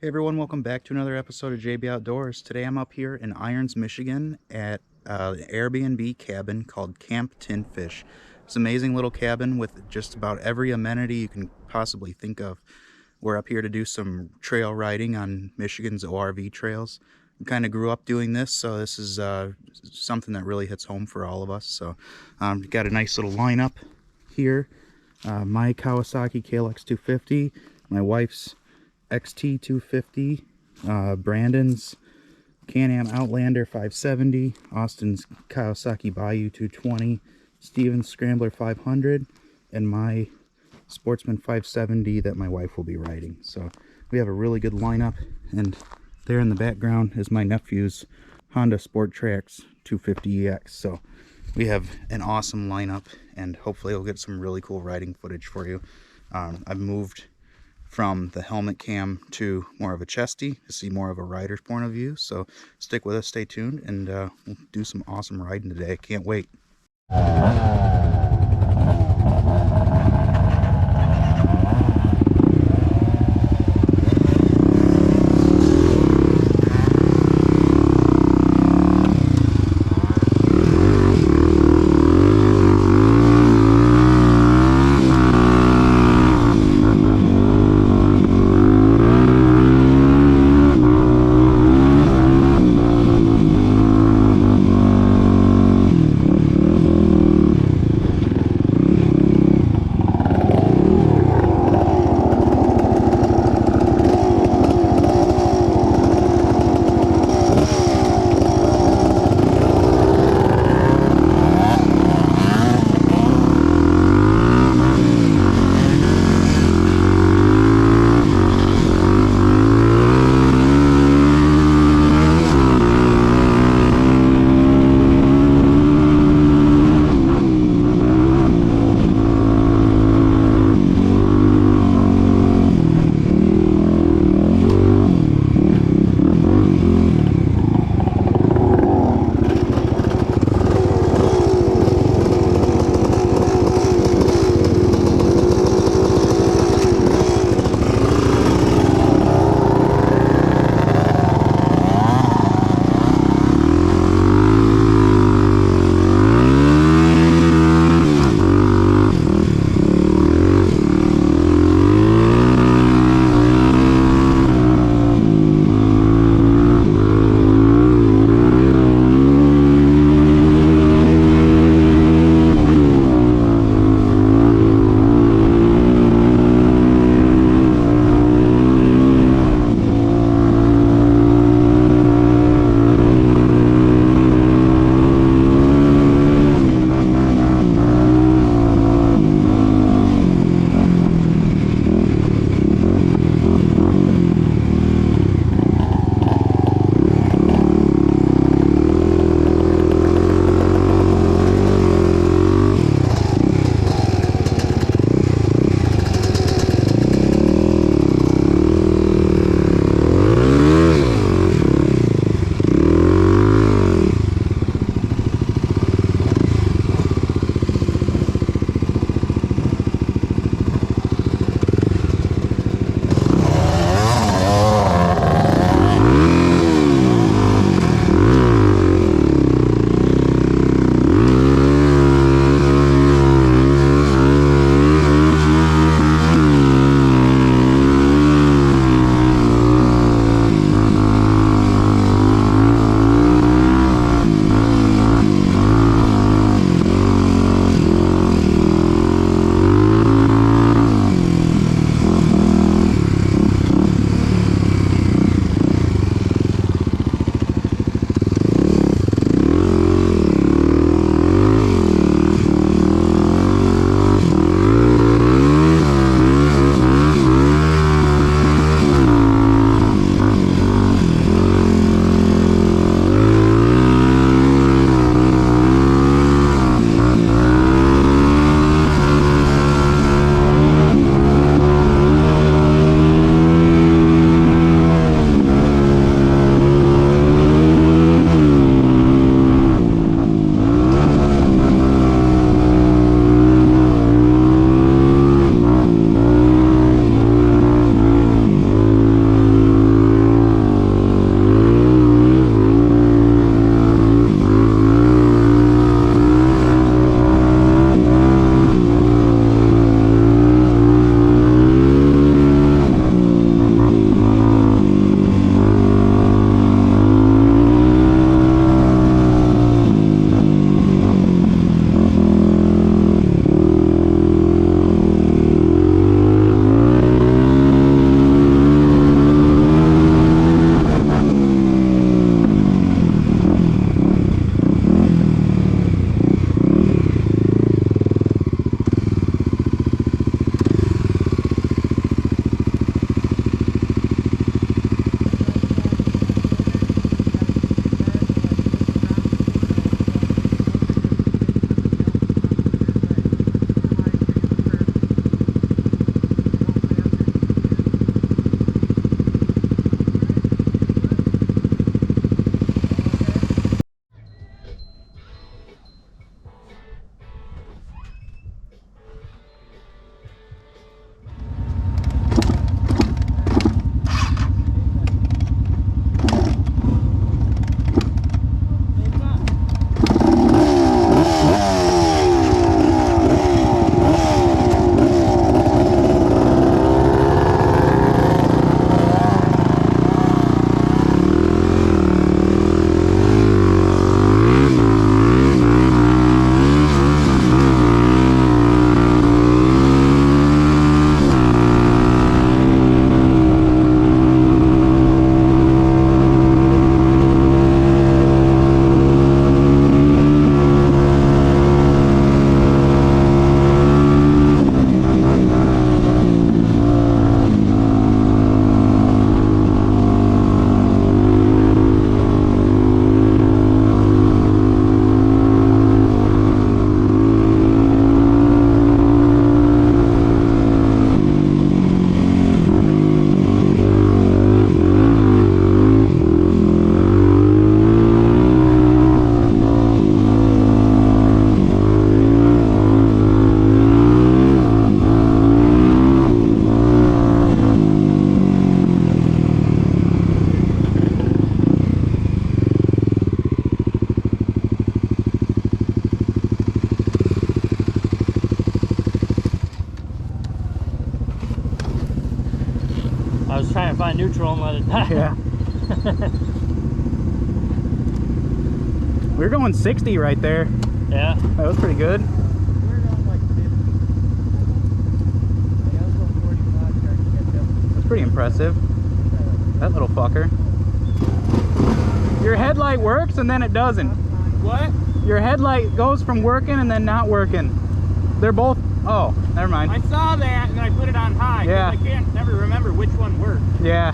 Hey everyone, welcome back to another episode of JB Outdoors. Today I'm up here in Irons, Michigan at an Airbnb cabin called Camp Tinfish. It's an amazing little cabin with just about every amenity you can possibly think of. We're up here to do some trail riding on Michigan's ORV trails. We kind of grew up doing this, so this is something that really hits home for all of us. So we've got a nice little lineup here. My Kawasaki KLX 250, my wife's XT 250, Branden's CanAm Outlander 570, Austin's Kawasaki Bayou 220, Steven's Scrambler 500, and my Sportsman 570 that my wife will be riding. So we have a really good lineup, and there in the background is my nephew's Honda Sport Trax 250EX. So we have an awesome lineup, and hopefully we'll get some really cool riding footage for you. I've moved from the helmet cam to more of a chesty to see more of a rider's point of view. So stick with us, stay tuned, and we'll do some awesome riding today. Can't wait. I was trying to find neutral and let it die. Yeah. We were going 60 right there. Yeah. That was pretty good. We were going like 50. Yeah, I was going 45 trying to catch up. That's pretty impressive. That little fucker. Your headlight works and then it doesn't. What? Your headlight goes from working and then not working. They're both, oh, never mind. I saw that and I put it on high. Yeah. I can't never remember which one worked. Yeah.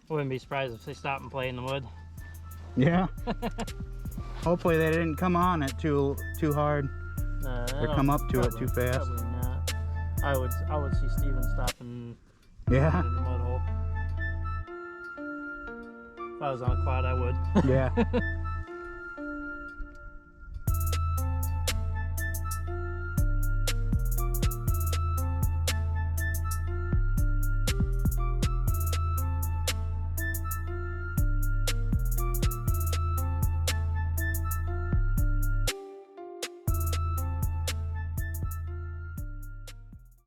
Wouldn't be surprised if they stop and play in the wood. Yeah. Hopefully they didn't come on it too hard or come up to it too fast. Probably not. I would see Steven stopping Yeah. in the mud hole. If I was on a quad, I would. Yeah.